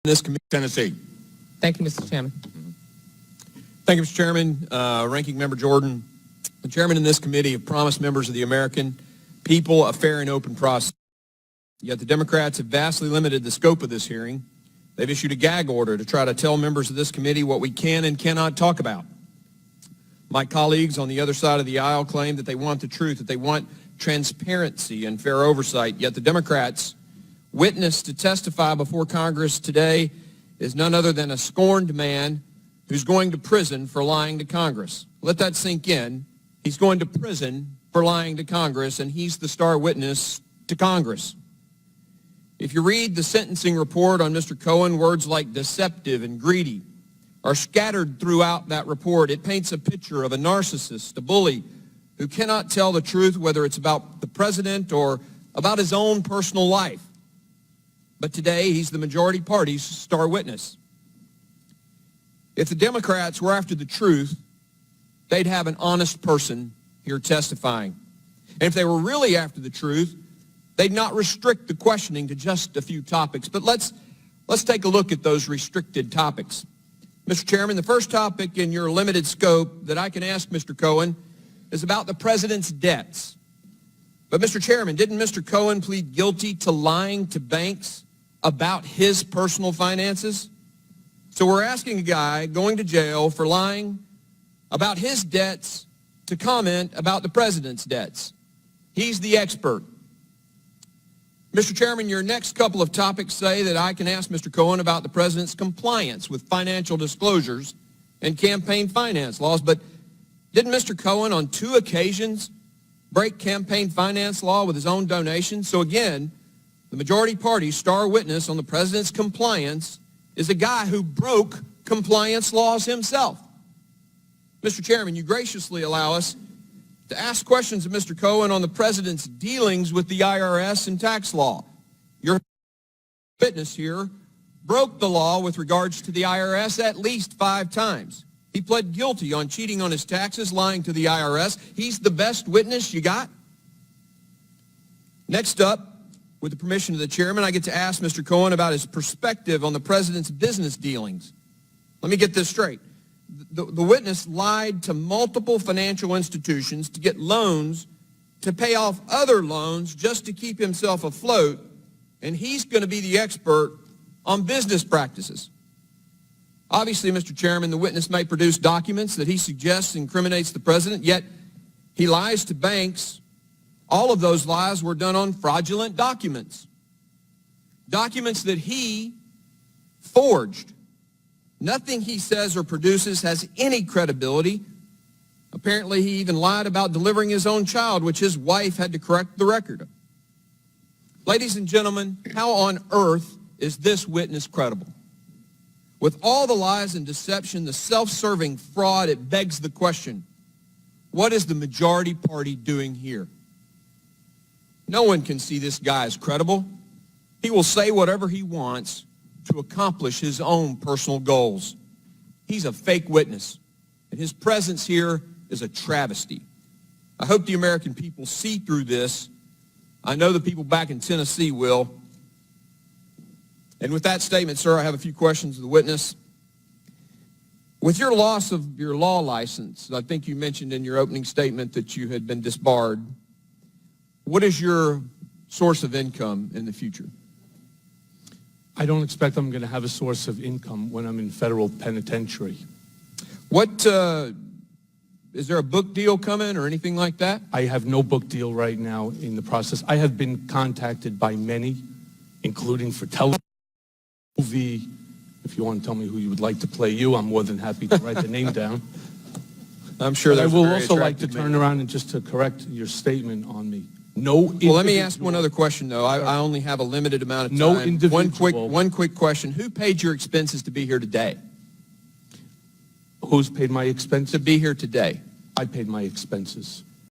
This committee, Tennessee. Thank you, Mr. Chairman. Thank you, Mr. Chairman. Ranking Member Jordan, the chairman in this committee have promised members of the American people a fair and open process. Yet the Democrats have vastly limited the scope of this hearing. They've issued a gag order to try to tell members of this committee what we can and cannot talk about. My colleagues on the other side of the aisle claim that they want the truth, that they want transparency and fair oversight, yet the Democrats' witness to testify before Congress today is none other than a scorned man who's going to prison for lying to Congress. Let that sink in. He's going to prison for lying to Congress, and he's the star witness to Congress. If you read the sentencing report on Mr. Cohen, words like deceptive and greedy are scattered throughout that report. It paints a picture of a narcissist, a bully, who cannot tell the truth, whether it's about the president or about his own personal life. But today, he's the majority party's star witness. If the Democrats were after the truth, they'd have an honest person here testifying. And if they were really after the truth, they'd not restrict the questioning to just a few topics. But let's take a look at those restricted topics. Mr. Chairman, the first topic in your limited scope that I can ask Mr. Cohen is about the president's debts. But, Mr. Chairman, didn't Mr. Cohen plead guilty to lying to banks about his personal finances? So we're asking a guy going to jail for lying about his debts to comment about the president's debts. He's the expert. Mr. Chairman, your next couple of topics say that I can ask Mr. Cohen about the president's compliance with financial disclosures and campaign finance laws, but didn't Mr. Cohen on 2 occasions break campaign finance law with his own donations? So again, the majority party's star witness on the president's compliance is a guy who broke compliance laws himself. Mr. Chairman, you graciously allow us to ask questions of Mr. Cohen on the president's dealings with the IRS and tax law. Your witness here broke the law with regards to the IRS at least 5 times. He pled guilty on cheating on his taxes, lying to the IRS. He's the best witness you got. Next up, with the permission of the chairman, I get to ask Mr. Cohen about his perspective on the president's business dealings. Let me get this straight. The witness lied to multiple financial institutions to get loans to pay off other loans just to keep himself afloat, and he's going to be the expert on business practices. Obviously, Mr. Chairman, the witness may produce documents that he suggests incriminates the president, yet he lies to banks. All of those lies were done on fraudulent documents, documents that he forged. Nothing he says or produces has any credibility. Apparently, he even lied about delivering his own child, which his wife had to correct the record of. Ladies and gentlemen, how on earth is this witness credible? With all the lies and deception, the self-serving fraud, it begs the question, what is the majority party doing here? No one can see this guy as credible. He will say whatever he wants to accomplish his own personal goals. He's a fake witness, and his presence here is a travesty. I hope the American people see through this. I know the people back in Tennessee will. And with that statement, sir, I have a few questions of the witness. With your loss of your law license, I think you mentioned in your opening statement that you had been disbarred. What is your source of income in the future? I don't expect I'm going to have a source of income when I'm in federal penitentiary. What, is there a book deal coming or anything like that? I have no book deal right now in the process. I have been contacted by many, including for television, movie. If you want to tell me who you would like to play you, I'm more than happy to write the name down. I'm sure I that's will very also like to attractive turn man. around and just to correct your statement on me. No Well, let me ask one other question, though. I only have a limited amount of time. No individual. One quick question. Who paid your expenses to be here today? Who's paid my expenses? To be here today. I paid my expenses.